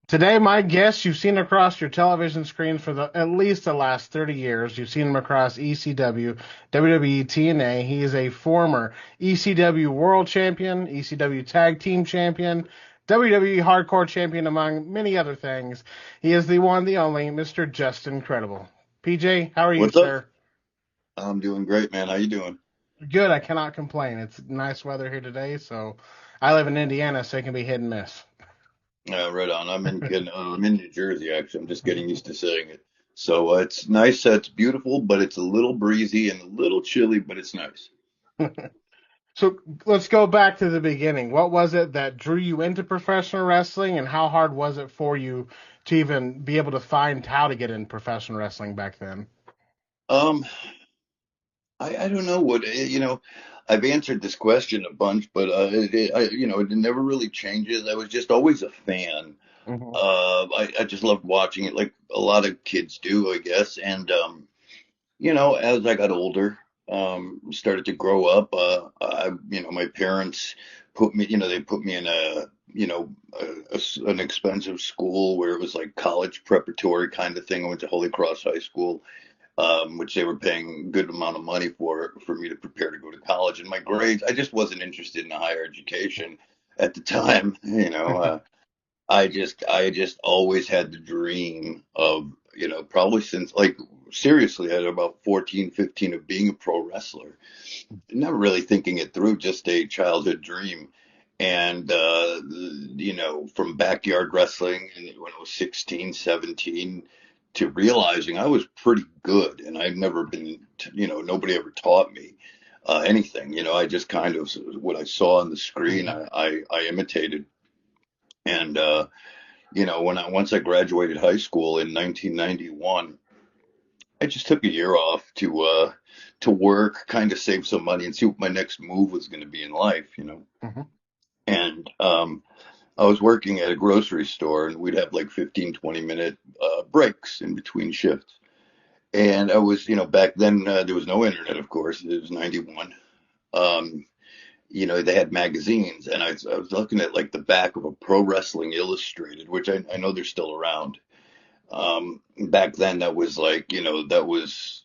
Today, my guest, you've seen across your television screens for at least the last 30 years. You've seen him across ECW, WWE, TNA. He is a former ECW World Champion, ECW Tag Team Champion, WWE Hardcore Champion, among many other things. He is the one, the only, Mr. Justin Incredible. PJ, how are you, What's up? sir? I'm doing great, man. How you doing? Good, I cannot complain. It's nice weather here today, so I live in Indiana, so it can be hit and miss. Right on. I'm in New Jersey actually. I'm just getting used to saying it. So it's nice. It's beautiful, but it's a little breezy and a little chilly, but it's nice. So let's go back to the beginning. What was it that drew you into professional wrestling, and how hard was it for you to even be able to find how to get in professional wrestling back then? Um, I don't know I've answered this question a bunch, but it never really changes. I was just always a fan. Hmm. I just loved watching it, like a lot of kids do, I guess. And as I got older, started to grow up, my parents they put me in an expensive school where it was like college preparatory kind of thing. I went to Holy Cross High School, which they were paying a good amount of money for me to prepare to go to college. And my grades, I just wasn't interested in higher education at the time. I just always had the dream of, probably since like seriously at about 14, 15 of being a pro wrestler. Never really thinking it through, just a childhood dream. And, from backyard wrestling and when I was 16, 17 to realizing I was pretty good and I'd never been, nobody ever taught me anything. I just kind of, what I saw on the screen, I imitated. And, once I graduated high school in 1991, I just took a year off to work, kind of save some money and see what my next move was going to be in life. Hmm. And I was working at a grocery store, and we'd have like 15, 20-minute breaks in between shifts. And I was, back then there was no internet, of course. It was 91. Um, they had magazines, and I was looking at like the back of a Pro Wrestling Illustrated, which I know they're still around. Back then, that was like,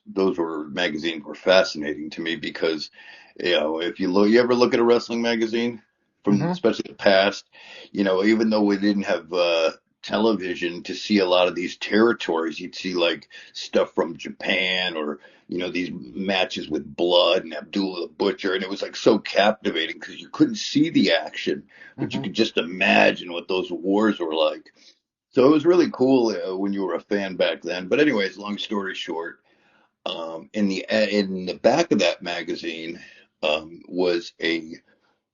those were magazines were fascinating to me because, if you ever look at a wrestling magazine from Hmm. especially the past, even though we didn't have television to see a lot of these territories, you'd see like stuff from Japan or, these matches with blood and Abdullah the Butcher. And it was like so captivating because you couldn't see the action, but you Hmm. could just imagine what those wars were like. So it was really cool when you were a fan back then. But anyways, long story short, in the back of that magazine was a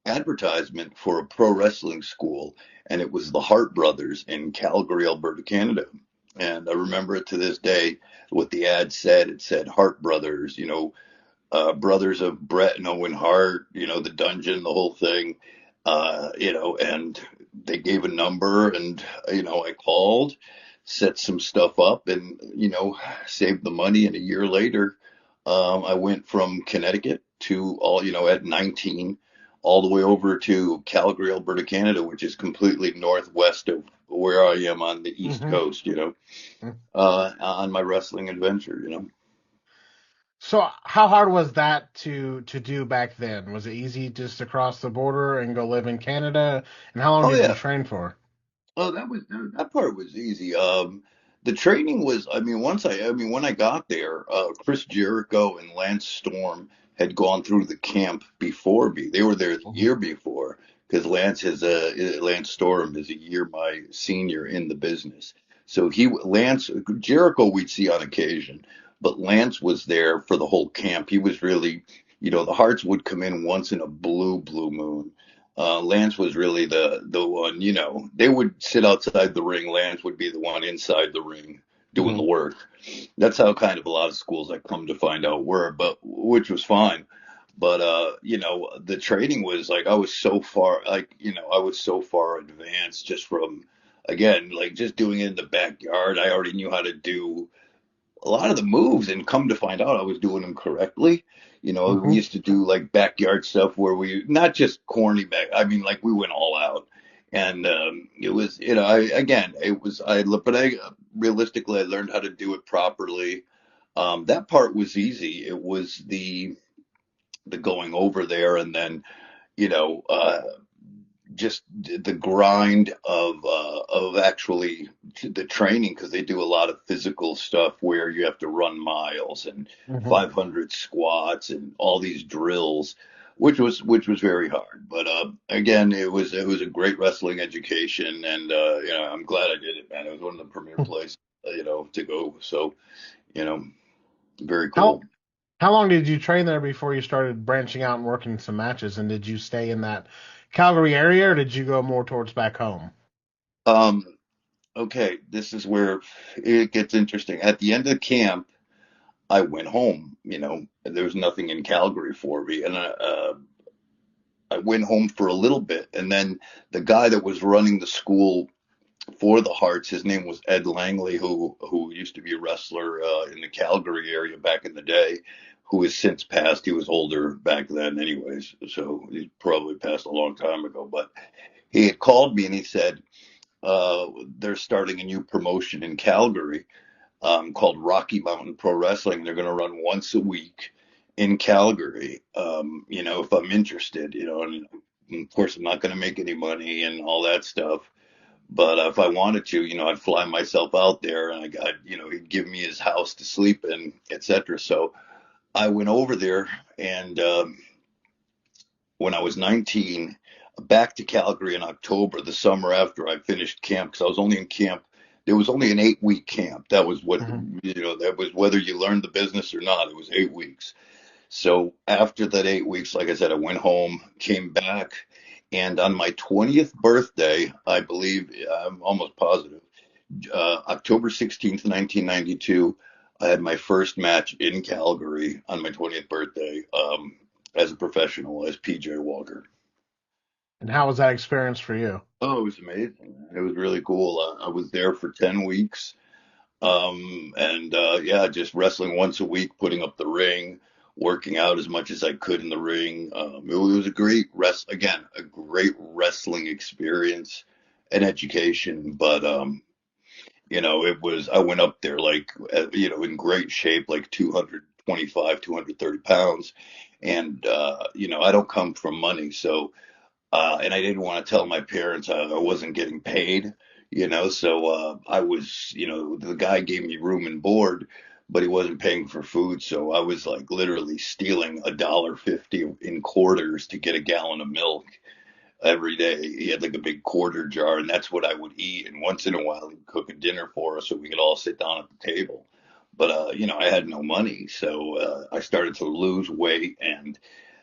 advertisement for a pro wrestling school, and it was the Hart Brothers in Calgary, Alberta, Canada. And I remember it to this day. What the ad said, it said Hart Brothers, brothers of Bret and Owen Hart, the dungeon, the whole thing, and they gave a number and, I called, set some stuff up and, saved the money. And a year later, I went from Connecticut to at 19, all the way over to Calgary, Alberta, Canada, which is completely northwest of where I am on the East Hmm. Coast, on my wrestling adventure. So how hard was that to do back then? Was it easy just to cross the border and go live in Canada? And how long Oh did you yeah. train for? Oh, that part was easy. The training was, when I got there, Chris Jericho and Lance Storm had gone through the camp before me. They were there the Hmm. year before because Lance Storm is a year my senior in the business. So Lance Jericho we'd see on occasion, but Lance was there for the whole camp. He was really, the Hearts would come in once in a blue moon. Lance was really the one, they would sit outside the ring. Lance would be the one inside the ring doing the Hmm. work. That's how kind of a lot of schools I come to find out were, but which was fine. But the training was like I was so far, like, I was so far advanced just from again, like just doing it in the backyard. I already knew how to do a lot of the moves, and come to find out I was doing them correctly. You know, we Hmm. used to do like backyard stuff where we not just corny back. I mean, like we went all out, and it was, you know, but I realistically I learned how to do it properly. That part was easy. It was the going over there, and then you know, just the grind of actually the training, because they do a lot of physical stuff where you have to run miles and Hmm. 500 squats and all these drills, which was very hard. But again, it was a great wrestling education, and you know, I'm glad I did it, man. It was one of the premier places, you know, to go. So you know, very How cool. how long did you train there before you started branching out and working some matches? And did you stay in that Calgary area, or did you go more towards back home? Um, okay, this is where it gets interesting. At the end of camp, I went home. You know, there was nothing in Calgary for me, and I went home for a little bit, and then the guy that was running the school for the Hearts, his name was Ed Langley, who used to be a wrestler in the Calgary area back in the day, who has since passed. He was older back then, anyways, so he probably passed a long time ago. But he had called me and he said, they're starting a new promotion in Calgary called Rocky Mountain Pro Wrestling. They're going to run once a week in Calgary. You know, if I'm interested, you know, and of course I'm not going to make any money and all that stuff. But if I wanted to, you know, I'd fly myself out there, and I got, you know, he'd give me his house to sleep in, etc. So I went over there, and when I was 19, back to Calgary in October, the summer after I finished camp, because I was only in camp. There was only an 8 week camp. That was what, Hmm. you know, that was whether you learned the business or not. It was 8 weeks. So after that 8 weeks, like I said, I went home, came back, and on my 20th birthday, I believe, I'm almost positive, October 16th, 1992, I had my first match in Calgary on my 20th birthday as a professional, as PJ Walker. And how was that experience for you? Oh, it was amazing. It was really cool. I was there for 10 weeks. And yeah, just wrestling once a week, putting up the ring, working out as much as I could in the ring. It was a again, a great wrestling experience and education. But you know, I went up there like, you know, in great shape, like 225, 230 pounds. And, you know, I don't come from money. So, and I didn't want to tell my parents I wasn't getting paid, you know. So I was, you know, the guy gave me room and board, but he wasn't paying for food. So I was like literally stealing $1.50 in quarters to get a gallon of milk every day. He had like a big quarter jar, and that's what I would eat. And once in a while, he'd cook a dinner for us so we could all sit down at the table. But you know, I had no money, so I started to lose weight, and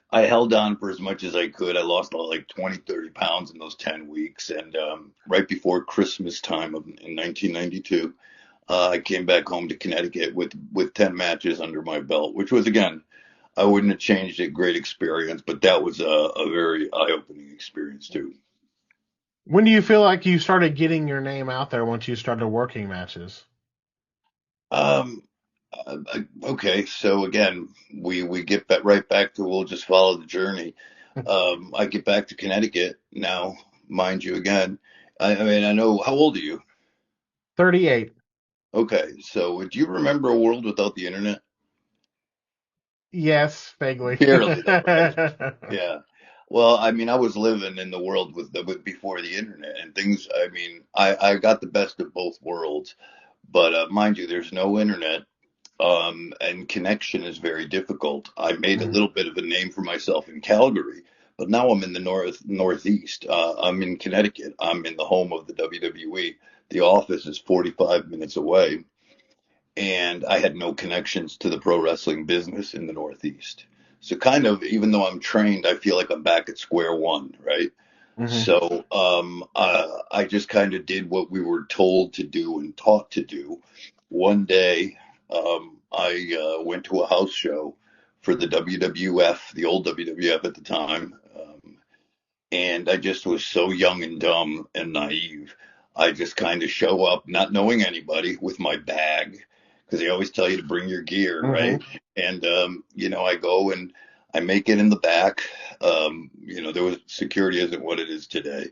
I held on for as much as I could. I lost like 20, 30 pounds in those 10 weeks. And right before Christmas time in 1992, I came back home to Connecticut with 10 matches under my belt, which was, again, I wouldn't have changed it. Great experience, but that was a very eye-opening experience too. When do you feel like you started getting your name out there once you started working matches? Um, okay, so again, we get right back to, we'll just follow the journey. I get back to Connecticut now, mind you, again. I mean, I know, how old are you? 38. Okay, so do you remember a world without the internet? Yes, vaguely. Barely, though, right? Yeah. Well, I mean, I was living in the world with before the internet and things. I mean, I got the best of both worlds, but mind you, there's no internet, and connection is very difficult. I made a Mhm. little bit of a name for myself in Calgary, but now I'm in the northeast. I'm in Connecticut. I'm in the home of the WWE. The office is 45 minutes away, and I had no connections to the pro wrestling business in the Northeast. So kind of, even though I'm trained, I feel like I'm back at square one, right? Mhm. So I just kind of did what we were told to do and taught to do. One day, I went to a house show for the WWF, the old WWF at the time, and I just was so young and dumb and naive. I just kind of show up, not knowing anybody, with my bag, because they always tell you to bring your gear, right? Mm-hmm. And I go and I make it in the back. There was security isn't what it is today.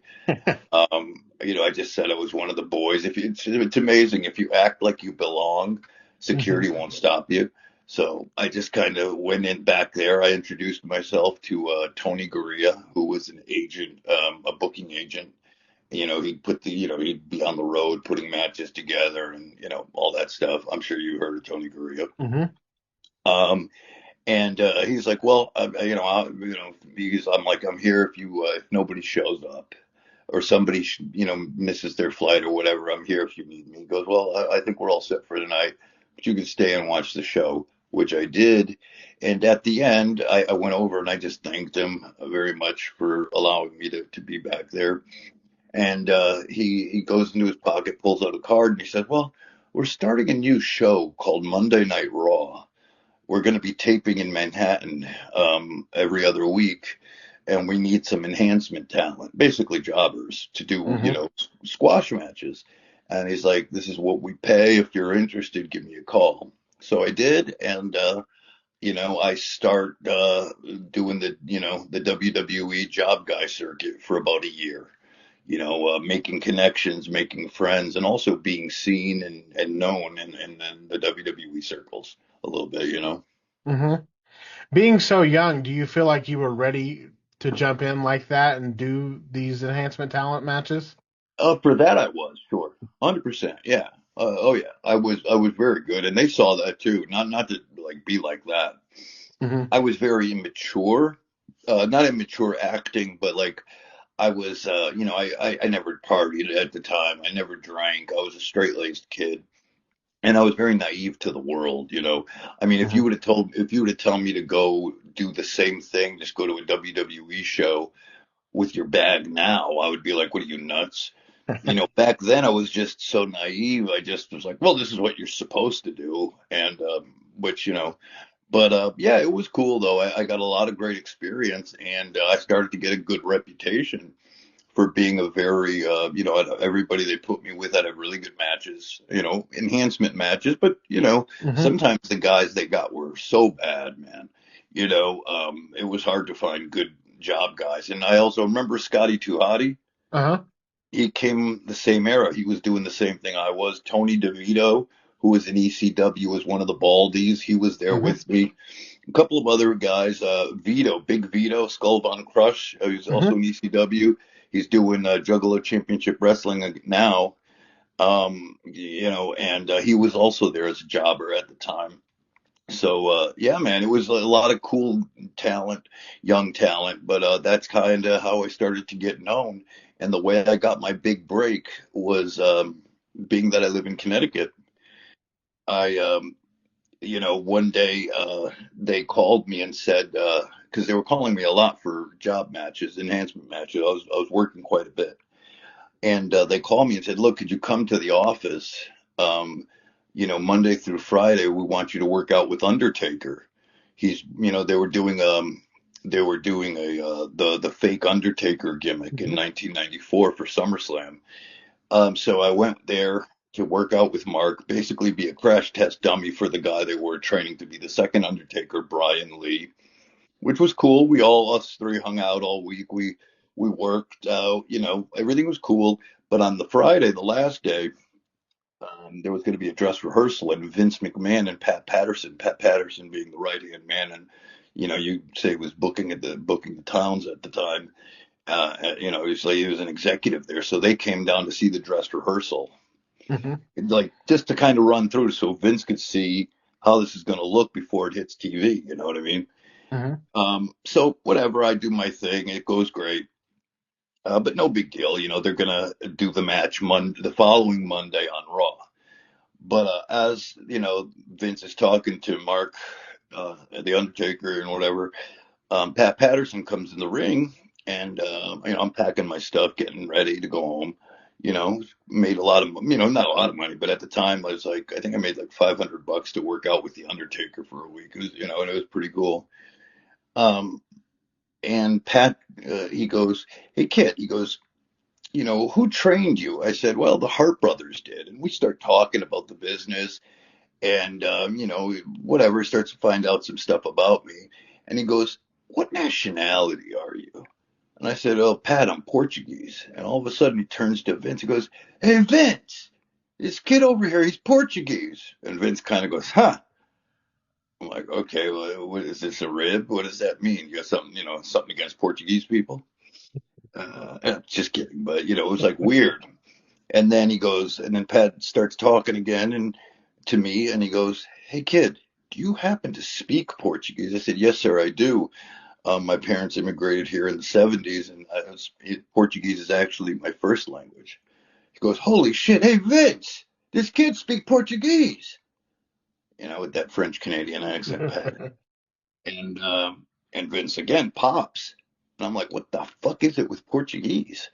I just said I was one of the boys. It's amazing if you act like you belong, Mm-hmm. security won't stop you. So I just kind of went in back there. I introduced myself to Tony Gurria, who was an agent, a booking agent. He'd be on the road putting matches together and all that stuff. I'm sure you heard of Tony Gurria. Mm-hmm. Um, and he's like, well, because I'm like, I'm here if nobody shows up or somebody, misses their flight or whatever. I'm here if you need me. He goes, well, I think we're all set for tonight, but you can stay and watch the show, which I did. And at the end, I went over and I just thanked him very much for allowing me to be back there. And he goes into his pocket, pulls out a card, and he says, well, we're starting a new show called Monday Night Raw. We're going to be taping in Manhattan every other week, and we need some enhancement talent, basically jobbers, to do, Mm-hmm. squash matches. And he's like, this is what we pay. If you're interested, give me a call. So I did, and I start doing the WWE job guy circuit for about a year. Making connections, making friends, and also being seen and known in the WWE circles a little bit. Mm-hmm. Being so young, do you feel like you were ready to jump in like that and do these enhancement talent matches? For that I was, sure. 100%. Yeah. Oh yeah. I was very good and they saw that too. Not to like be like that. Mm-hmm. I was very immature. Not immature acting, but like I was I never partied at the time. I never drank. I was a straight-laced kid. And I was very naive to the world. I mean, Mm-hmm. if you would have told me to go do the same thing, just go to a WWE show with your bag now, I would be like, what are you nuts? Back then I was just so naive. I just was like, well, this is what you're supposed to do. And, but, yeah, it was cool though. I got a lot of great experience and I started to get a good reputation for being a very, everybody they put me with had really good matches, enhancement matches. But, Mm-hmm. sometimes the guys they got were so bad, man. It was hard to find good job guys. And I also remember Scotty 2 Hotty. Uh-huh. He came the same era. He was doing the same thing I was. Tony DeVito, who was in ECW, was one of the Baldies. He was there Mm-hmm. with me. A couple of other guys, Vito, Big Vito, Skull Von Crush, who's also Mm-hmm. in ECW. He's doing Juggalo Championship Wrestling now. And he was also there as a jobber at the time. So yeah, man, it was a lot of cool talent, young talent, but that's kind of how I started to get known. And the way I got my big break was being that I live in Connecticut. I one day they called me and said because they were calling me a lot for job matches, enhancement matches. I was working quite a bit, and they called me and said, "Look, could you come to the office? Monday through Friday, we want you to work out with Undertaker." They were doing a the fake Undertaker gimmick in Mm-hmm. 1994 for SummerSlam. So I went there to work out with Mark, basically be a crash test dummy for the guy they were training to be the second Undertaker, Brian Lee, which was cool. Us three hung out all week. We worked out, everything was cool. But on the Friday, the last day, there was going to be a dress rehearsal, and Vince McMahon and Pat Patterson being the right hand man, and you say he was booking the towns at the time. He was an executive there, so they came down to see the dress rehearsal, Mm-hmm. like just to kind of run through, so Vince could see how this is going to look before it hits TV. You know what I mean? Mm-hmm. So whatever, I do my thing, it goes great. But no big deal. They're gonna do the match the following Monday on Raw. But as Vince is talking to Mark, the Undertaker, and whatever. Pat Patterson comes in the ring, and I'm packing my stuff, getting ready to go home. Made a lot of, not a lot of money, but at the time I was like, I think I made like $500 to work out with the Undertaker for a week. It was, and it was pretty cool. Um, and Pat, he goes, "Hey kid," he goes, "who trained you?" I said, "Well, the Hart brothers did." And we start talking about the business. And, whatever, starts to find out some stuff about me. And he goes, "What nationality are you?" And I said, "Oh, Pat, I'm Portuguese." And all of a sudden he turns to Vince and goes, "Hey, Vince, this kid over here, he's Portuguese." And Vince kind of goes, "Huh." I'm like, "Okay, well, what is this, a rib? What does that mean? You got something, something against Portuguese people?" Just kidding. But, it was like weird. And then he goes, and then Pat starts talking again and to me, and he goes, "Hey, kid, do you happen to speak Portuguese?" I said, "Yes, sir, I do. My parents immigrated here in the 70s, and Portuguese is actually my first language." He goes, "Holy shit, hey, Vince, this kid speak Portuguese." With that French Canadian accent, Pat. And, and Vince again pops. And I'm like, what the fuck is it with Portuguese?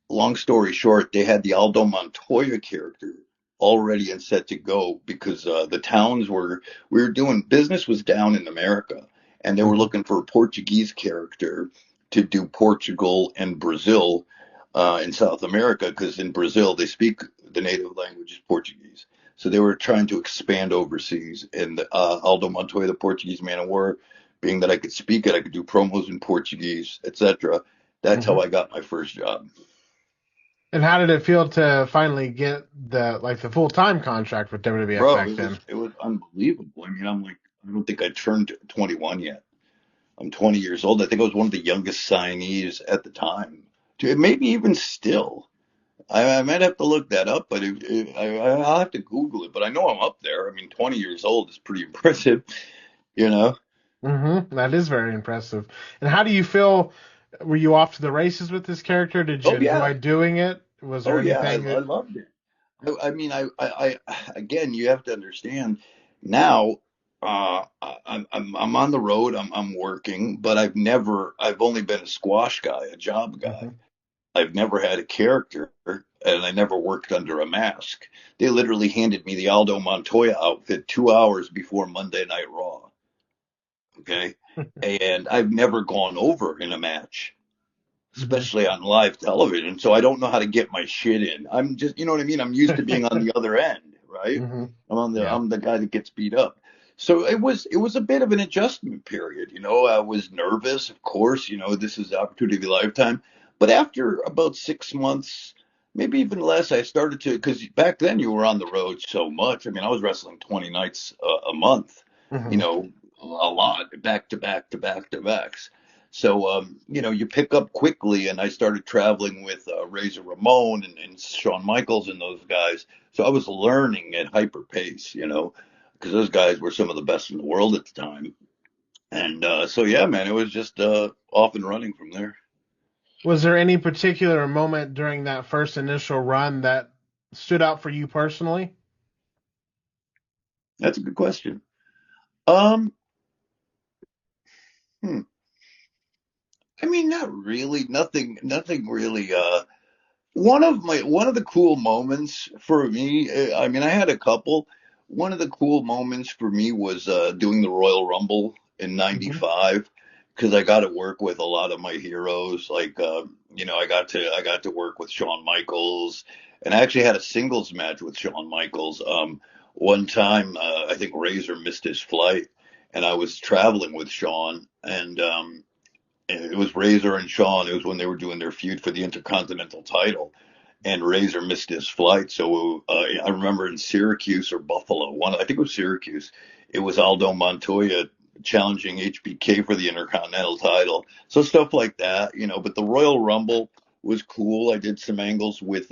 Long story short, they had the Aldo Montoya character already and set to go because the towns we were doing business was down in America, and they were Mhm. looking for a Portuguese character to do Portugal and Brazil in South America because in Brazil they speak the native language is Portuguese. So they were trying to expand overseas, and Aldo Montoya, the Portuguese man of war, being that I could speak it, I could do promos in Portuguese, etc. That's how Mhm. I got my first job. And how did it feel to finally get the full-time contract with WWF Bro, back then? it was unbelievable. I mean, I'm like, I don't think I turned 21 yet. I'm 20 years old. I think I was one of the youngest signees at the time. Maybe even still. I might have to look that up, but I'll have to Google it. But I know I'm up there. I mean, 20 years old is pretty impressive, you know? That is very impressive. And how do you feel? Were you off to the races with this character? Did you Oh yeah, enjoy doing it? Was oh there yeah, anything I that? loved it. I mean, again, you have to understand now. I'm on the road. I'm working, but I've only been a squash guy, a job guy. Mhm. I've never had a character, and I never worked under a mask. They literally handed me the Aldo Montoya outfit 2 hours before Monday Night Raw. Okay, and I've never gone over in a match, Mhm. especially on live television. So I don't know how to get my shit in. I'm just, you know what I mean? I'm used to being on the other end, right? Mhm. Yeah. I'm the guy that gets beat up. So it was a bit of an adjustment period. I was nervous, of course. This is the opportunity of a lifetime. But after about 6 months, maybe even less, I started to because back then you were on the road so much. I mean, I was wrestling 20 nights a month. You Mhm. know, a lot, back to back to back to backs. So, you pick up quickly, and I started traveling with Razor Ramon and Shawn Michaels and those guys. So I was learning at hyper pace, because those guys were some of the best in the world at the time. And so, yeah, man, it was just off and running from there. Was there any particular moment during that first initial run that stood out for you personally? That's a good question. Um, hmm. I mean, not really. Nothing really. One of the cool moments for me, I mean, I had a couple. One of the cool moments for me was doing the Royal Rumble in Mhm. '95 because I got to work with a lot of my heroes. Like, I got to work with Shawn Michaels, and I actually had a singles match with Shawn Michaels. One time, I think Razor missed his flight, and I was traveling with Shawn, and it was Razor and Shawn. It was when they were doing their feud for the Intercontinental title, and Razor missed his flight. So I remember in Syracuse or Buffalo, I think it was Syracuse. It was Aldo Montoya challenging HBK for the Intercontinental title. So stuff like that. But the Royal Rumble was cool. I did some angles with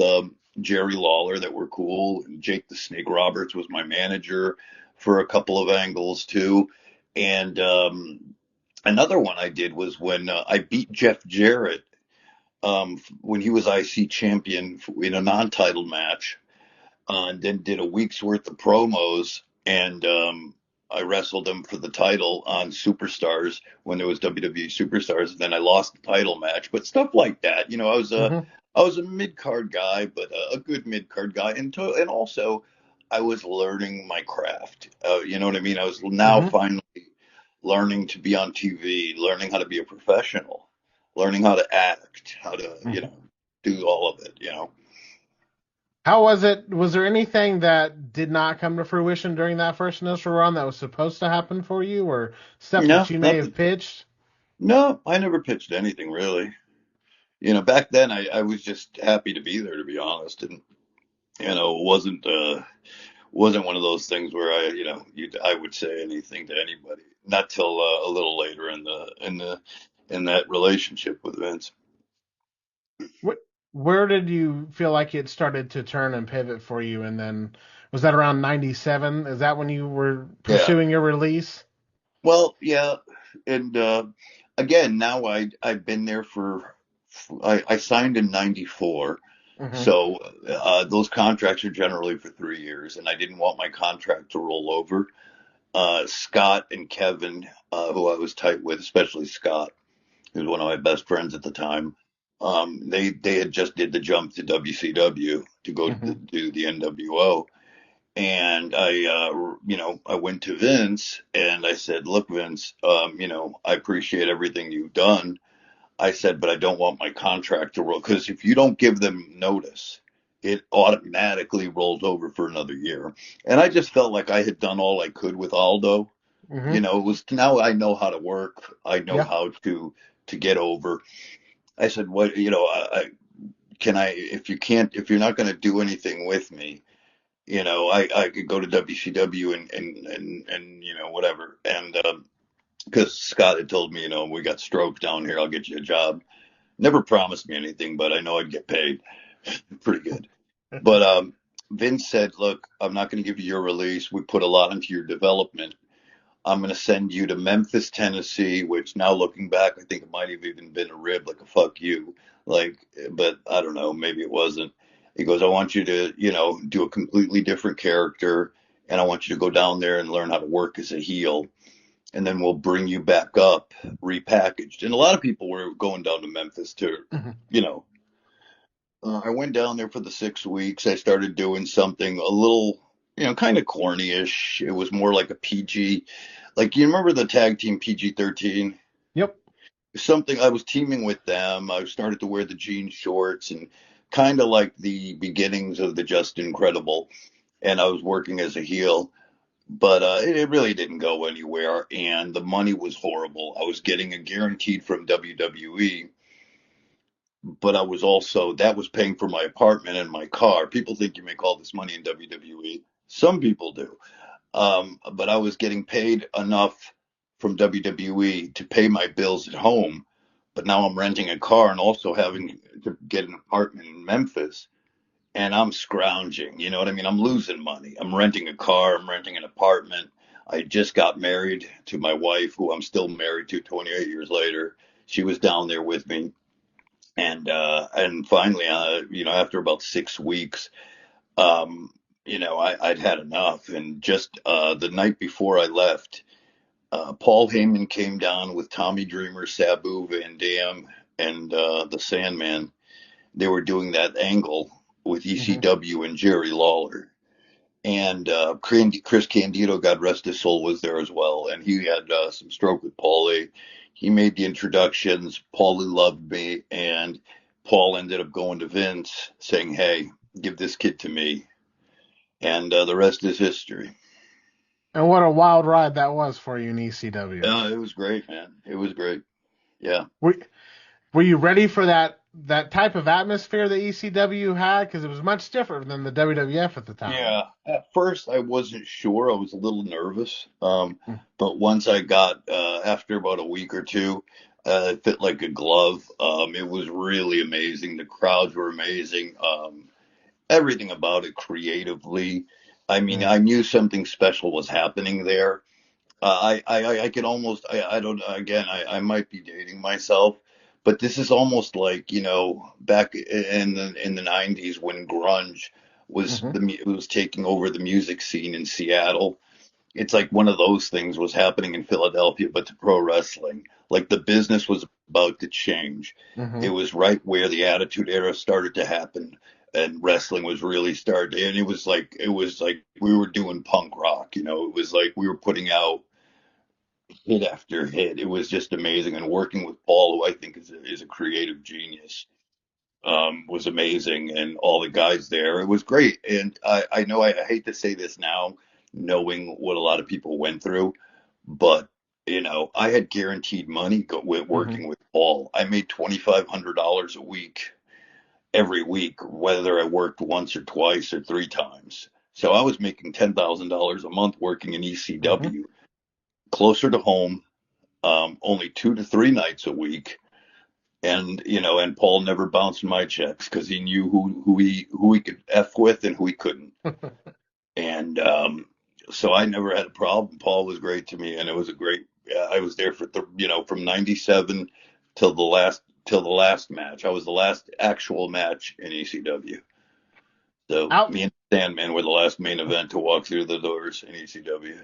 Jerry Lawler that were cool. Jake the Snake Roberts was my manager for a couple of angles too. And another one I did was when I beat Jeff Jarrett when he was IC champion in a non-title match, and then did a week's worth of promos, and I wrestled him for the title on Superstars when there was WWE Superstars, and then I lost the title match. But stuff like that, Mhm. I was a mid card guy, but a good mid card guy, and also I was learning my craft. You know what I mean? I was now Mhm. finally learning to be on TV, learning how to be a professional, learning how to act, how to, Mhm. do all of it. How was it? Was there anything that did not come to fruition during that first initial run that was supposed to happen for you, or stuff that No, you may have nothing. pitched? No, I never pitched anything really. Back then I was just happy to be there, to be honest, and it wasn't one of those things where I would say anything to anybody. Not till a little later in that relationship with Vince. What, where did you feel like it started to turn and pivot for you? And then was that around 97? Is that when you were Yeah. pursuing your release? Well, yeah, and again, now I've been there I signed in '94, Hmm. so those contracts are generally for 3 years, and I didn't want my contract to roll over. Scott and Kevin, who I was tight with, especially Scott, who was one of my best friends at the time, they had just did the jump to WCW to go Hmm. do the NWO. And I went to Vince and I said, look, Vince, I appreciate everything you've done. I said, but I don't want my contract to roll because if you don't give them notice, it automatically rolls over for another year. And I just felt like I had done all I could with Aldo. Hmm. It was now I know how to work. I know Yeah. how to get over. I said, what, can I, if you're not going to do anything with me, I could go to WCW and whatever. And because Scott had told me, we got stroke down here, I'll get you a job. Never promised me anything, but I know I'd get paid pretty good. But Vince said, look, I'm not going to give you your release. We put a lot into your development. I'm going to send you to Memphis, Tennessee, which now looking back, I think it might have even been a rib, like a fuck you. Like, but I don't know, maybe it wasn't. He goes, I want you to, do a completely different character, and I want you to go down there and learn how to work as a heel, and then we'll bring you back up repackaged. And a lot of people were going down to Memphis to, Hmm. you know, I went down there for the 6 weeks. I started doing something a little, kind of corny-ish. It was more like a PG. Like, you remember the tag team PG-13? Yep. Something I was teaming with them. I started to wear the jean shorts and kind of like the beginnings of the Just Incredible. And I was working as a heel, but it really didn't go anywhere. And the money was horrible. I was getting a guaranteed from WWE, but I was also that was paying for my apartment and my car. People think you make all this money in WWE. Some people do. But I was getting paid enough from WWE to pay my bills at home. But now I'm renting a car and also having to get an apartment in Memphis. And I'm scrounging. You know what I mean? I'm losing money. I'm renting a car. I'm renting an apartment. I just got married to my wife, who I'm still married to 28 years later. She was down there with me and finally, after about 6 weeks, I'd had enough. And just the night before I left, Paul Heyman came down with Tommy Dreamer, Sabu Van Dam, and the Sandman. They were doing that angle with Hmm. ECW and Jerry Lawler. And Chris Candido, God rest his soul, was there as well. And he had some stroke with Paulie. He made the introductions. Paulie loved me. And Paul ended up going to Vince saying, hey, give this kid to me. And the rest is history. And what a wild ride that was for you in ECW. It was great, man. It was great. Yeah. Were, were you ready for that type of atmosphere that ECW had? Because it was much different than the WWF at the time. Yeah. At first, I wasn't sure. I was a little nervous. But once I got, after about a week or two, it fit like a glove. It was really amazing. The crowds were amazing. Everything about it creatively. I mean, Mm-hmm. I knew something special was happening there. I could almost, I don't, again, I might be dating myself, but this is almost like, back in the 90s when grunge was taking over the music scene in Seattle. It's like one of those things was happening in Philadelphia, but to pro wrestling. Like the business was about to change. Hmm. It was right where the Attitude Era started to happen, and wrestling was really starting. And it was like we were doing punk rock. It was like we were putting out hit after hit. It was just amazing, and working with Paul, who I think is a creative genius. was amazing, and all the guys there. It was great. And I know I hate to say this now, knowing what a lot of people went through, but I had guaranteed money with Hmm. working with Paul. I made $2,500 a week every week, whether I worked once or twice or three times. So I was making $10,000 a month working in Hmm. ECW, closer to home, only 2 to 3 nights a week. And Paul never bounced my checks because he knew who he could F with and who he couldn't. And so I never had a problem. Paul was great to me, and it was a great. I was there for from '97 till the last match. I was the last actual match in ECW. So Out me and Sandman were the last main event to walk through the doors in ECW.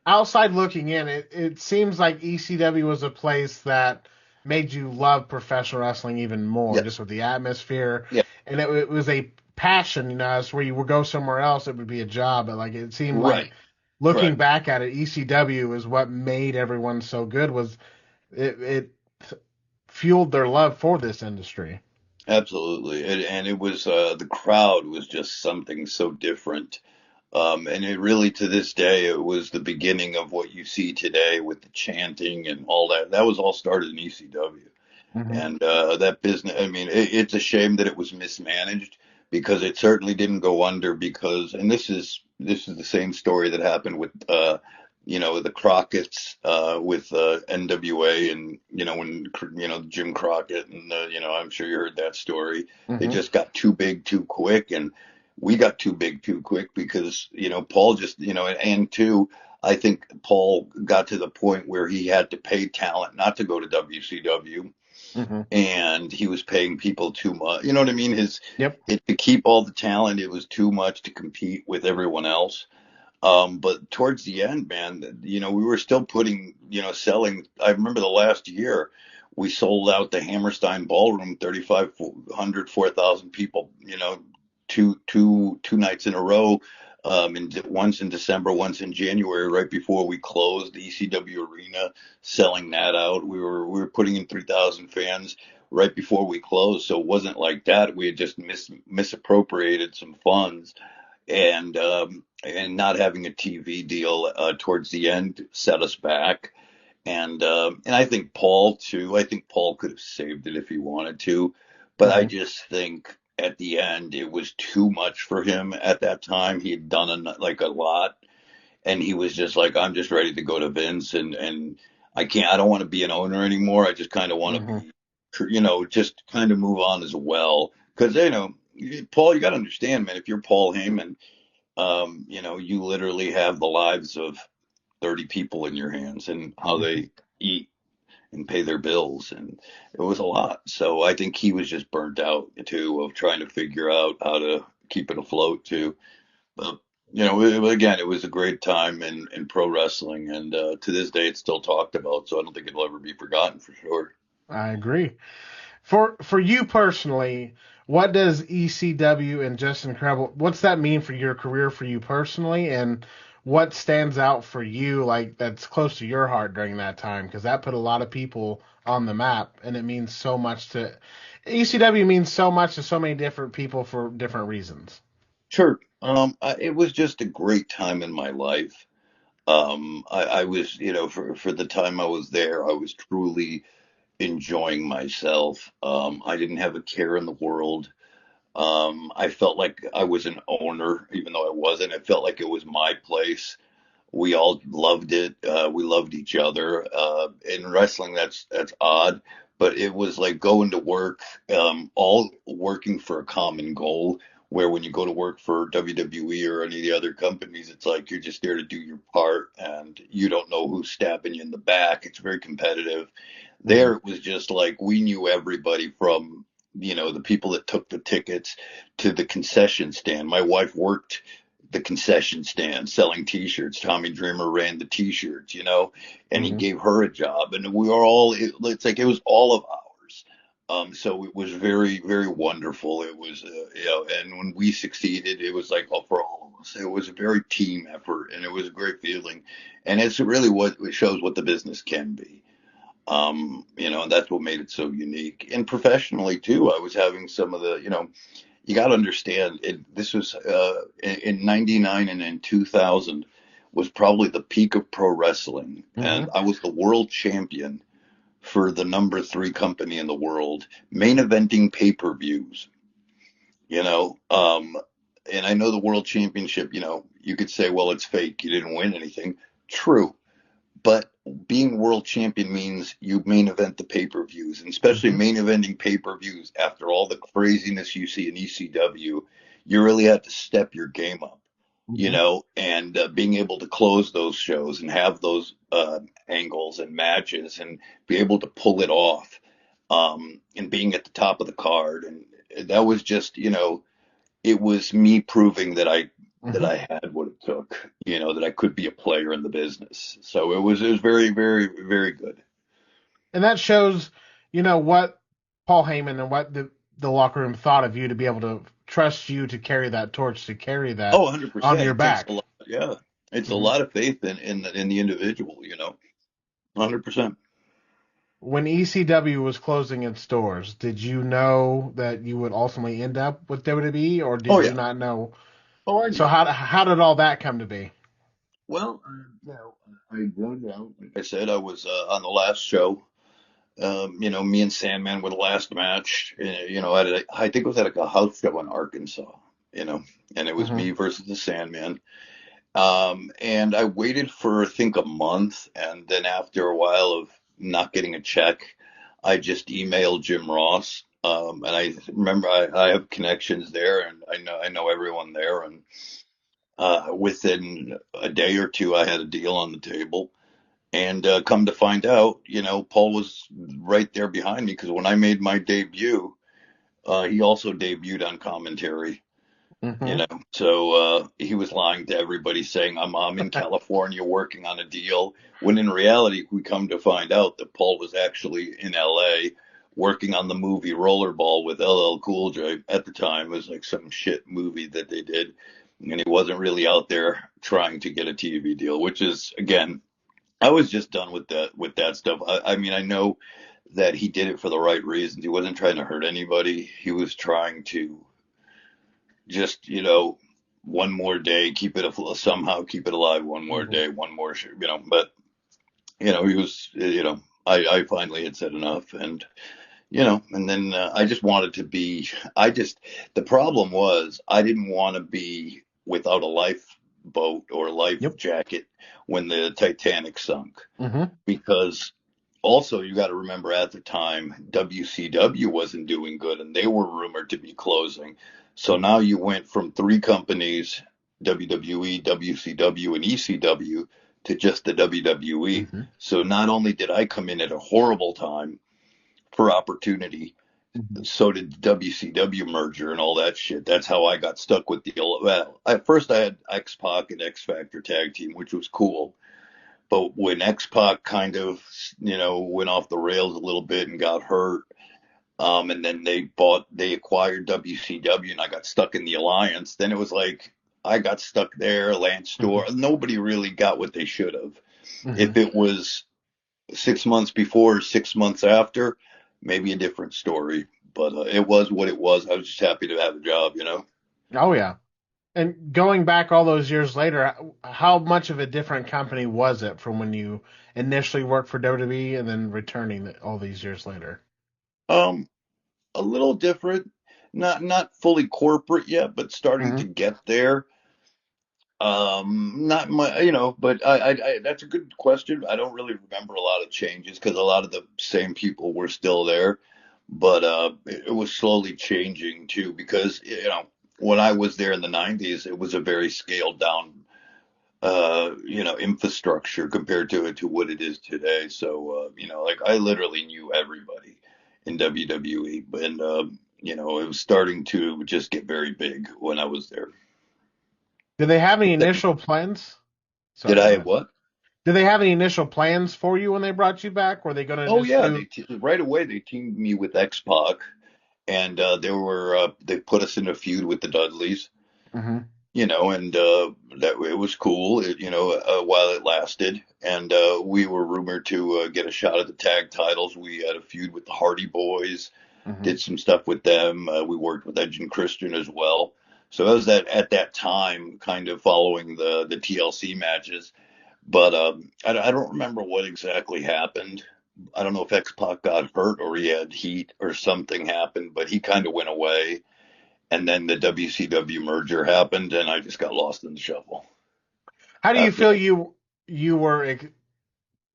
outside looking in, it seems like ECW was a place that made you love professional wrestling even more, just Yes. with the atmosphere, Yeah. and it was a passion. As where you would go somewhere else, it would be a job. But like it seemed like Right. looking Correct. back at it, ECW is what made everyone so good. Was it fueled their love for this industry? Absolutely. And it was the crowd was just something so different. And it really, to this day, it was the beginning of what you see today with the chanting and all that. That was all started in ECW. Hmm. And that business, I mean, it's a shame that it was mismanaged because it certainly didn't go under because, and this is the same story that happened with, the Crockett's with NWA and, when, Jim Crockett and, I'm sure you heard that story. They Hmm. just got too big too quick. And we got too big too quick because, Paul just, and two, I think Paul got to the point where he had to pay talent not to go to WCW, Hmm. and he was paying people too much. You know what I mean? Yep. To keep all the talent, it was too much to compete with everyone else. But towards the end, man, we were still putting, selling. I remember the last year we sold out the Hammerstein Ballroom, 3,500, 4,000 people, two nights in a row. Once in December, once in January, right before we closed the ECW arena, selling that out. We were putting in 3,000 fans right before we closed, so it wasn't like that. We had just misappropriated some funds, and not having a TV deal towards the end set us back. And I think Paul too. I think Paul could have saved it if he wanted to, but I Hmm. just think at the end it was too much for him at that time. He had done like a lot, and he was just like, I'm just ready to go to Vince, and I can't. I don't want to be an owner anymore. I just kind of want to Hmm. be, just kind of move on as well. Because Paul, you got to understand, man. If you're Paul Heyman, you literally have the lives of 30 people in your hands and how they eat and pay their bills. And it was a lot. So I think he was just burnt out too of trying to figure out how to keep it afloat too. But, again, it was a great time in pro wrestling. And to this day, it's still talked about. So I don't think it'll ever be forgotten for sure. I agree. For you personally, what does ECW and Just Incredible, what's that mean for your career for you personally, and what stands out for you like that's close to your heart during that time? Because that put a lot of people on the map, and it means so much to ECW means so much to so many different people for different reasons. Sure. It was just a great time in my life. I was, for the time I was there, I was truly enjoying myself. I didn't have a care in the world. I felt like I was an owner, even though I wasn't. I felt like it was my place. We all loved it. We loved each other. In wrestling, that's odd, but it was like going to work, all working for a common goal. Where when you go to work for WWE or any of the other companies, it's like you're just there to do your part, and you don't know who's stabbing you in the back. It's very competitive. Hmm. There, it was just like we knew everybody from the people that took the tickets to the concession stand. My wife worked the concession stand selling T-shirts. Tommy Dreamer ran the T-shirts, and he Hmm. gave her a job, and we were all. It's like it was all of ours. So it was very, very wonderful. It was, and when we succeeded, it was like, oh, for all of us. It was a very team effort, and it was a great feeling, and it's really what it shows what the business can be. And that's what made it so unique. And professionally too, I was having some of the, you got to understand this was in 99 and in 2000 was probably the peak of pro wrestling. And Hmm. I was the world champion for the number three company in the world, main eventing pay-per-views, you know, um, and I know the world championship, you could say, well, it's fake. You didn't win anything. True. But being world champion means you main event the pay-per-views, and especially Hmm. main eventing pay-per-views after all the craziness you see in ECW, you really have to step your game up, Hmm. and being able to close those shows and have those angles and matches and be able to pull it off, and being at the top of the card. And that was just, it was me proving that Hmm. I had what it took, that I could be a player in the business. So it was very, very, very good. And that shows, what Paul Heyman and what the locker room thought of you to be able to trust you to carry that torch, to carry Oh, that on 100%. your It takes back. a lot. Yeah. It's a Hmm. lot of faith in the individual, 100%. When ECW was closing its doors, did you know that you would ultimately end up with WWE, or Oh did you yeah. not know? Oh, I So knew. how did all that come to be? Well, I grown out. Like I said, I was on the last show. Me and Sandman were the last match. I think it was at a house show in Arkansas. You know, and it was Hmm. me versus the Sandman. And I waited for, I think, a month. And then after a while of not getting a check, I just emailed Jim Ross. And I remember I have connections there, and I know everyone there. And within a day or two, I had a deal on the table. And come to find out, Paul was right there behind me because when I made my debut, he also debuted on commentary. Hmm. So he was lying to everybody, saying I'm in California working on a deal. When in reality, we come to find out that Paul was actually in LA working on the movie Rollerball with LL Cool J at the time. It was like some shit movie that they did, and he wasn't really out there trying to get a TV deal. Which is, again, I was just done with that stuff. I mean, I know that he did it for the right reasons. He wasn't trying to hurt anybody. He was trying to just, one more day, somehow keep it alive one more Hmm. day, one more, but, he was, I finally had said enough. And then I just wanted to be, the problem was I didn't want to be without a lifeboat or life Yep. jacket when the Titanic sunk, Hmm. because also you got to remember at the time WCW wasn't doing good and they were rumored to be closing. So now you went from three companies, WWE, WCW, and ECW, to just the WWE. Hmm. So not only did I come in at a horrible time for opportunity, Hmm. so did the WCW merger and all that shit. That's how I got stuck with the, well, at first I had X Pac and X Factor tag team, which was cool. But when X Pac kind of, went off the rails a little bit and got hurt, and then they acquired WCW, and I got stuck in the alliance. Then it was like I got stuck there. Lance Hmm. Storr, nobody really got what they should have. Hmm. If it was 6 months before, 6 months after, maybe a different story. But it was what it was. I was just happy to have a job. Oh yeah. And going back all those years later, how much of a different company was it from when you initially worked for WWE and then returning all these years later? Um, a little different, not fully corporate yet, but starting to Hmm. get there. Not my, but that's a good question. I don't really remember a lot of changes because a lot of the same people were still there, but it was slowly changing too because, when I was there in the 90s, it was a very scaled down, infrastructure compared to what it is today. So, like I literally knew everybody in WWE, and, it was starting to just get very big when I was there. Did they have any initial plans? Did Sorry, I go have ahead. what? Did they have any initial plans for you when they brought you back? Were they going to Oh just yeah, do? right away they teamed me with X Pac, and they put us in a feud with the Dudleys. Hmm. and that it was cool, while it lasted. And we were rumored to get a shot at the tag titles. We had a feud with the Hardy Boys, Hmm. did some stuff with them. We worked with Edge and Christian as well. So that was that at that time, kind of following the TLC matches. But I don't remember what exactly happened. I don't know if X-Pac got hurt or he had heat or something happened, but he kind of went away. And then the WCW merger happened, and I just got lost in the shuffle How do you after feel that. you were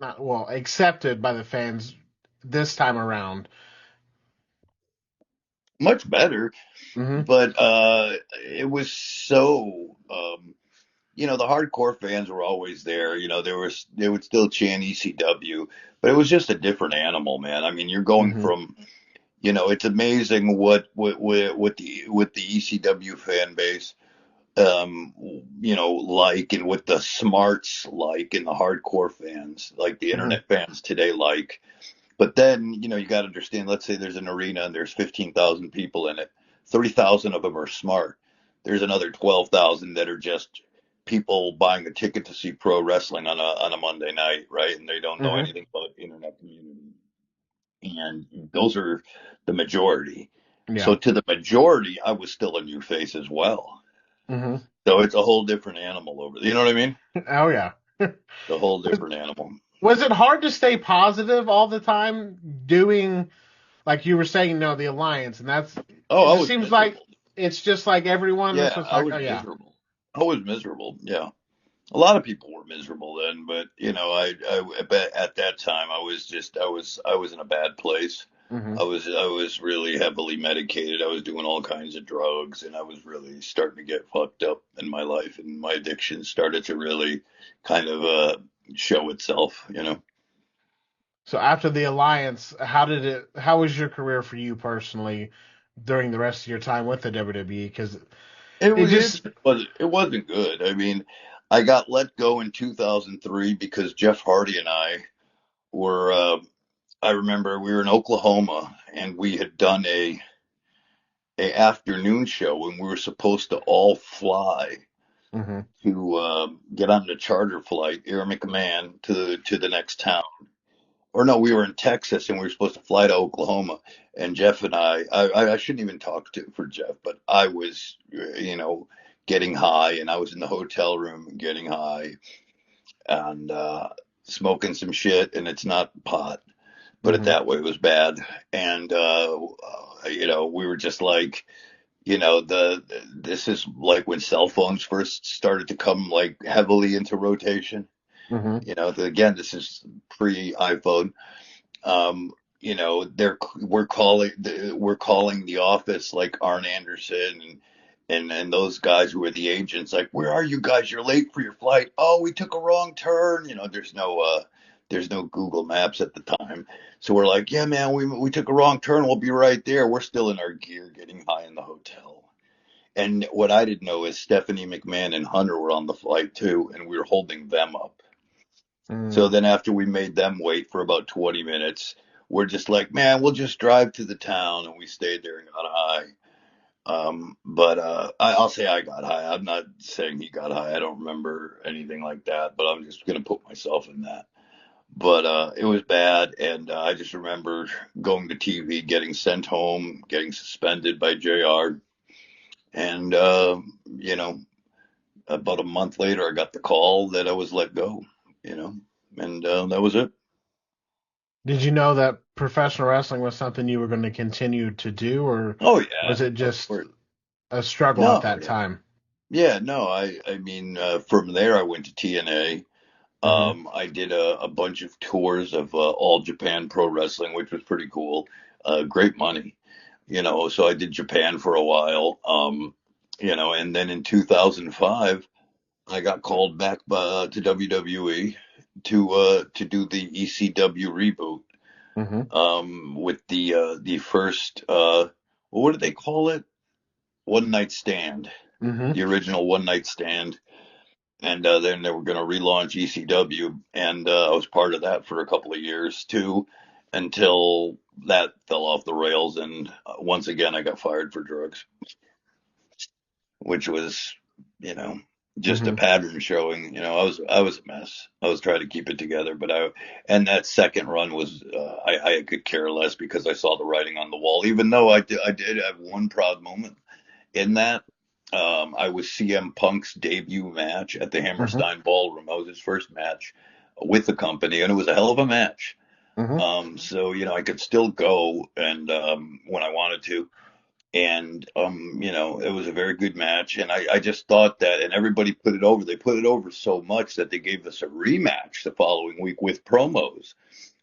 not well accepted by the fans this time around? Much better, Hmm. but it was so the hardcore fans were always there. They would still chant ECW, but it was just a different animal, man. I mean, you're going Hmm. from it's amazing what the ECW fan base like, and what the smarts like, and the hardcore fans like, the Hmm. internet fans today like. But then, you got to understand, let's say there's an arena and there's 15,000 people in it. 30,000 of them are smart. There's another 12,000 that are just people buying a ticket to see pro wrestling on a Monday night, right? And they don't know Hmm. anything about the internet community. And those are the majority. So Yeah. to the majority, I was still a new face as well. Hmm. So it's a whole different animal over there. You know what I mean? Oh yeah. The whole Was different animal. was it hard to stay positive all the time doing like you were saying, no, the alliance, and that's Oh, it I just was seems like miserable. it's just like everyone is Yeah, just I like, oh was yeah. miserable. I was miserable. Yeah. A lot of people were miserable then, but at that time, I was in a bad place. Hmm. I was really heavily medicated. I was doing all kinds of drugs, and I was really starting to get fucked up in my life, and my addiction started to really kind of show itself. So after the alliance, how was your career for you personally during the rest of your time with the WWE? Because It it was just, it wasn't good. I mean, I got let go in 2003 because Jeff Hardy and I were. I remember we were in Oklahoma, and we had done a afternoon show, and we were supposed to all fly hmm. to get on the charter flight, Air McMahon, to the next town. Or no, we were in Texas, and we were supposed to fly to Oklahoma. And Jeff and I shouldn't even talk to for Jeff, but I was, getting high, and I was in the hotel room getting high, and smoking some shit, and it's not pot. Put it Hmm. that way, it was bad. And we were just like, the this is like when cell phones first started to come like heavily into rotation. Hmm. Again, this is pre iPhone. We're calling the office, like Arn Anderson and those guys who are the agents, like, where are you guys? You're late for your flight. Oh, we took a wrong turn. There's no Google Maps at the time. So we're like, yeah, man, we took a wrong turn. We'll be right there. We're still in our gear getting high in the hotel. And what I didn't know is Stephanie McMahon and Hunter were on the flight too, and we were holding them up. So Hmm. then after we made them wait for about 20 minutes, we're just like, man, we'll just drive to the town. And we stayed there and got high. But I'll say I got high. I'm not saying he got high. I don't remember anything like that, but I'm just going to put myself in that. But it was bad. And I just remember going to TV, getting sent home, getting suspended by JR. And, about a month later, I got the call that I was let go, you know, and that was it. Did you know that professional wrestling was something you were going to continue to do, or Oh yeah, was it of just course. a struggle at No, that yeah, time? yeah, no. I mean, from there I went to TNA. Hmm. I did a bunch of tours of All Japan Pro Wrestling, which was pretty cool. Great money, So I did Japan for a while. And then in 2005, I got called back to WWE to do the ECW reboot. Hmm. With the first what did they call it? One Night Stand, Hmm. the original One Night Stand, and then they were going to relaunch ECW, and I was part of that for a couple of years too, until that fell off the rails, and once again I got fired for drugs, which was you know, just a Hmm. pattern showing. I was a mess. I was trying to keep it together, and that second run was I could care less because I saw the writing on the wall. Even though I did have one proud moment in that. I was CM Punk's debut match at the Hmm. Hammerstein Ballroom. That was his first match with the company, and it was a hell of a match. Hmm. So I could still go and when I wanted to, and it was a very good match. And I just thought that, and everybody put it over. They put it over so much that they gave us a rematch the following week with promos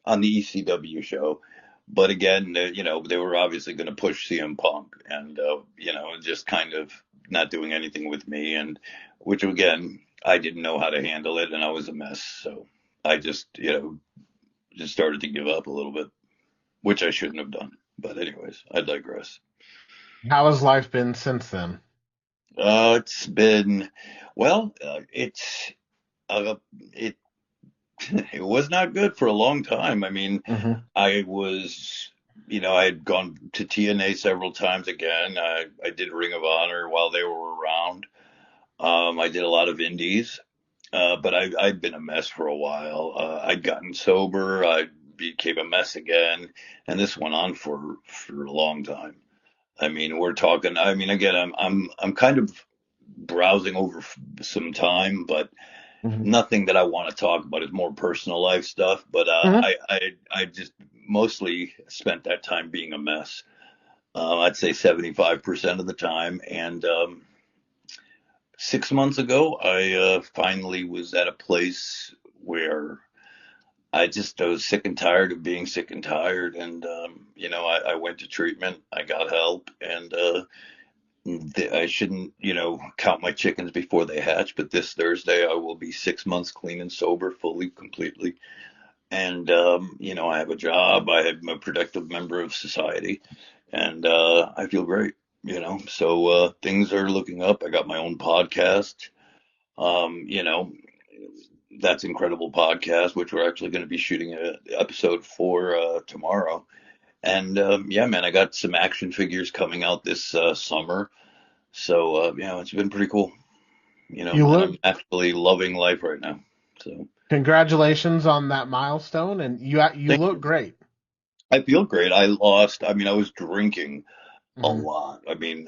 on the ECW show. But again, they were obviously going to push CM Punk, and just kind of not doing anything with me, and which again I didn't know how to handle it, and I was a mess. So I just started to give up a little bit, which I shouldn't have done. But anyways, I digress. How has life been since then? It's been well. Uh, it it was not good for a long time. I mean, Hmm. I was, I had gone to TNA several times again. I did Ring of Honor while they were around. I did a lot of indies, but I'd been a mess for a while. I'd gotten sober. I became a mess again, and this went on for a long time. I mean, we're talking. I mean, again, I'm kind of browsing over some time, but Hmm. nothing that I want to talk about. Is more personal life stuff. But Hmm. I just mostly spent that time being a mess. I'd say 75% of the time. And 6 months ago, I finally was at a place where I was sick and tired of being sick and tired. And I went to treatment. I got help, and I shouldn't, count my chickens before they hatch, but this Thursday I will be 6 months clean and sober, fully, completely. And, I have a job. I'm a productive member of society, and I feel great, So things are looking up. I got my own podcast, um, you know, that's Incredible Podcast, which we're actually going to be shooting a episode for tomorrow. And yeah, man, I got some action figures coming out this summer. So, it's been pretty cool, You and I'm look. actually loving life right now. So, Congratulations on that milestone, and you thank look you. great. I feel great. I mean, I was drinking a Hmm. lot. I mean,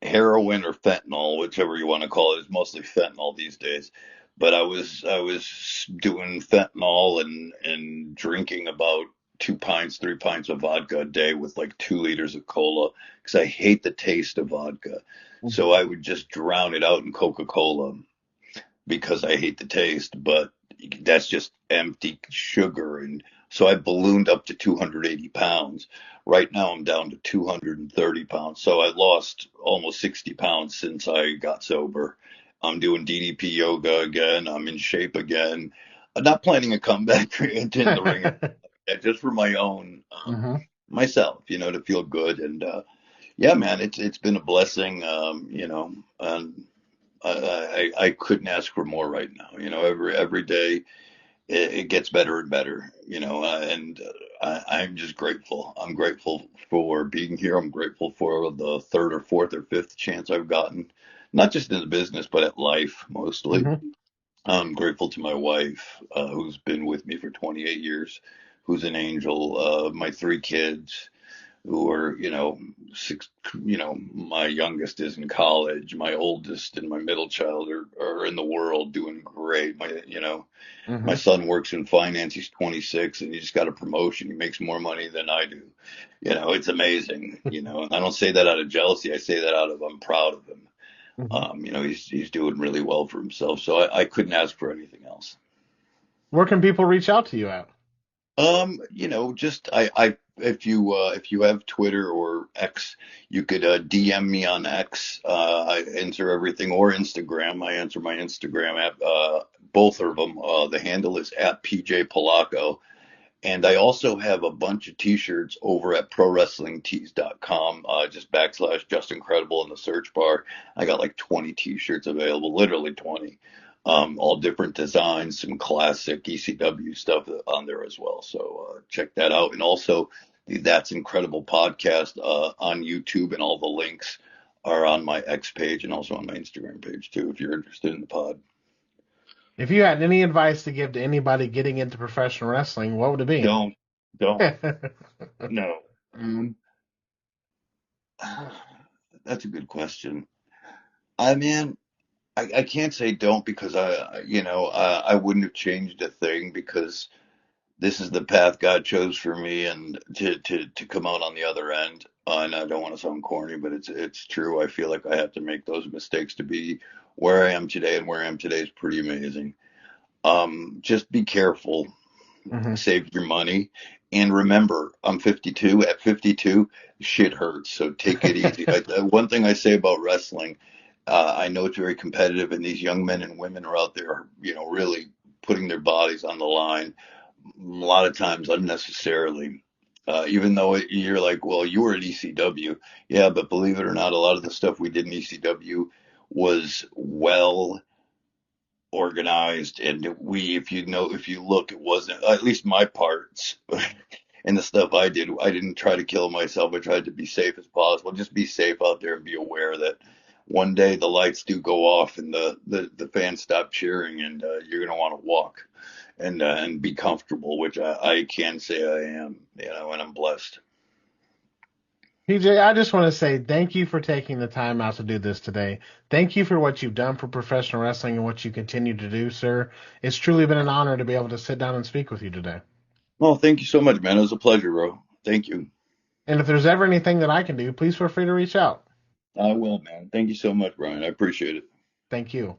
heroin or fentanyl, whichever you want to call it, is mostly fentanyl these days. But I was doing fentanyl and drinking about 2 pints, 3 pints of vodka a day with like 2 liters of cola because I hate the taste of vodka. So I would just drown it out in Coca-Cola because I hate the taste, but that's just empty sugar. And so I ballooned up to 280 pounds. Right now I'm down to 230 pounds. So I lost almost 60 pounds since I got sober. I'm doing DDP yoga again. I'm in shape again. I'm not planning a comeback into the ring, just for my own, Hmm. myself, to feel good. And, yeah, man, it's been a blessing, and I couldn't ask for more right now. Every day it gets better and better. And I'm just grateful. I'm grateful for being here. I'm grateful for the third or fourth or fifth chance I've gotten, not just in the business but at life mostly. Hmm. I'm grateful to my wife, who's been with me for 28 years, who's an angel. My 3 kids who are, six, my youngest is in college, my oldest and my middle child are in the world doing great. My Hmm. son works in finance. He's 26 and he just got a promotion. He makes more money than I do. It's amazing, and I don't say that out of jealousy. I say that out of, I'm proud of him. Hmm. He's doing really well for himself. So I couldn't ask for anything else. Where can people reach out to you at? Just if you have Twitter or X, you could DM me on X. I answer everything, or Instagram. I answer my Instagram app. Both of them. The handle is at PJ Polaco. And I also have a bunch of t-shirts over at prowrestlingtees.com. Just backslash just incredible in the search bar. I got like 20 t-shirts available, literally 20. All different designs, some classic ECW stuff on there as well. So check that out. And also the That's Incredible podcast on YouTube, and all the links are on my X page and also on my Instagram page too, if you're interested in the pod. If you had any advice to give to anybody getting into professional wrestling, what would it be? Don't, don't, no. Um, that's a good question. I mean, I can't say don't because I wouldn't have changed a thing because this is the path God chose for me and to come out on the other end. And I don't want to sound corny, but it's true. I feel like I have to make those mistakes to be where I am today, and where I am today is pretty amazing. Just be careful, Hmm. save your money, and remember, I'm 52. At 52, shit hurts, so take it easy. One thing I say about wrestling, I know it's very competitive, and these young men and women are out there, really putting their bodies on the line a lot of times unnecessarily. Even though you're like, well, you were at ECW. Yeah, but believe it or not, a lot of the stuff we did in ECW was well organized. And if you look, it wasn't, at least my parts and the stuff I didn't try to kill myself. I tried to be safe as possible. Just be safe out there and be aware that one day the lights do go off and the fans stop cheering, and you're going to want to walk and be comfortable, which I can say I am, and I'm blessed. PJ, I just want to say thank you for taking the time out to do this today. Thank you for what you've done for professional wrestling and what you continue to do, sir. It's truly been an honor to be able to sit down and speak with you today. Well, thank you so much, man. It was a pleasure, bro. Thank you. And if there's ever anything that I can do, please feel free to reach out. I will, man. Thank you so much, Brian. I appreciate it. Thank you.